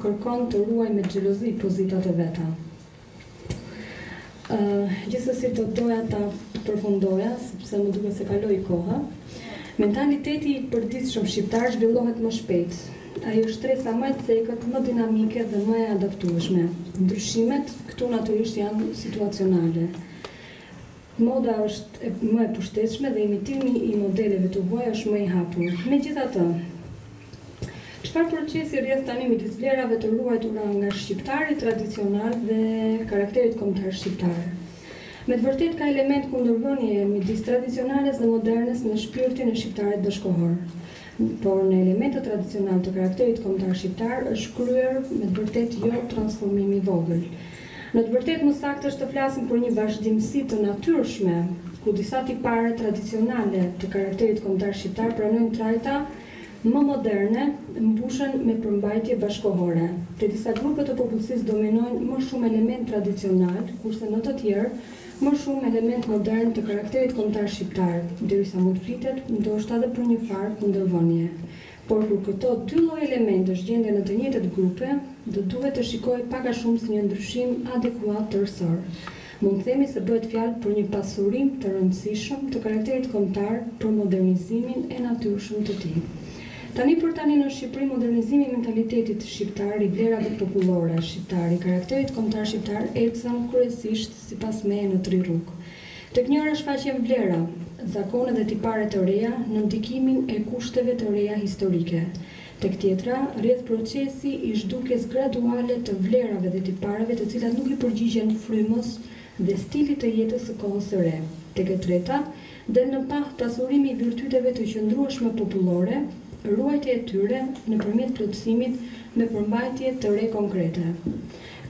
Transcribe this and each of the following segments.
kërkon të ruaj me xhelozi pozitat e veta. Gjithsesi do doja ta përfundoja, sepse më duket se kaloi koha. Mentaliteti i përditshëm shqiptar zhvillohet më shpejt. Ai është shtresa më e cekët, më dinamike dhe më e adaptueshme. Ndryshimet këtu natyrisht janë situacionale. Moda është më e pushtetshme dhe imitimi i modeleve të huaja është më i hapur. Megjithatë, çfarë procesi rrjedh tani midis vlerave të ruajtura nga shqiptari tradicional dhe karakterit kombëtar shqiptar? Me të vërtetë ka element kundërvënie midis tradicionales dhe modernes në shpirtin e shqiptarit bashkohor. Por në elementet tradicional të karakterit kombëtar shqiptar është kryer me të vërtetë jo transformimi i vogël. Në të vërtetë më saktë është të flasim për një vazhdimsi të natyrshme, ku disa tipare tradicionale të karakterit kombëtar shqiptar pranojnë trajta më moderne, mbushen me përmbajtje bashkohore. Te disa grupe të popullsisë dominojnë më shumë element tradicional, kurse në të tjerë më shumë element modern të karakterit kombëtar shqiptar, derisa mund flitet ndoshta edhe për një farë kundërvënie. Por kur këto dy lloj elementesh gjenden në të njëjtat grupe, do duhet të shikohet pak a shumë si një ndryshim adekuat tërësor. Mund të themi se bëhet fjalë për një pasurim të rëndësishëm të karakterit kombëtar për modernizimin e natyrshëm të tij. Tani në Shqipëri modernizimi i mentalitetit shqiptar, i vlerave popullore shqiptar, i karakterit kombëtar shqiptar ecën kryesisht sipas meje në 3 rrugë. Tek njëra shfaqen vlera, zakone dhe tipare të reja në ndikimin e kushteve të reja historike. Tek tjetra, rrjedh procesi i zhdukjes graduale të vlerave dhe tipareve të cilat nuk i përgjigjen frymës dhe stilit të jetës së kohës së re. Tek e treta, del në pasurimi i virtyteve të qëndrueshme popullore, ruajtje e tyre nëpërmjet plotësimit me përmbajtje të re konkrete.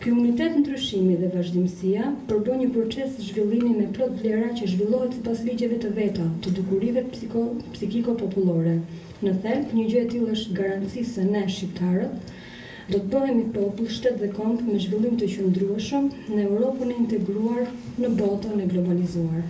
Ky unitet ndryshimi dhe vazhdimësia përbën një proces zhvillimi me plot vlera që zhvillohet sipas ligjeve të veta, të dukurive psikiko-popullore. Në thelb, një gjë e tillë është garanci se ne shqiptarët do të bëhemi popull, shtet dhe kombë me zhvillim të qëndrueshëm në Europën e integruar, në botën e globalizuar.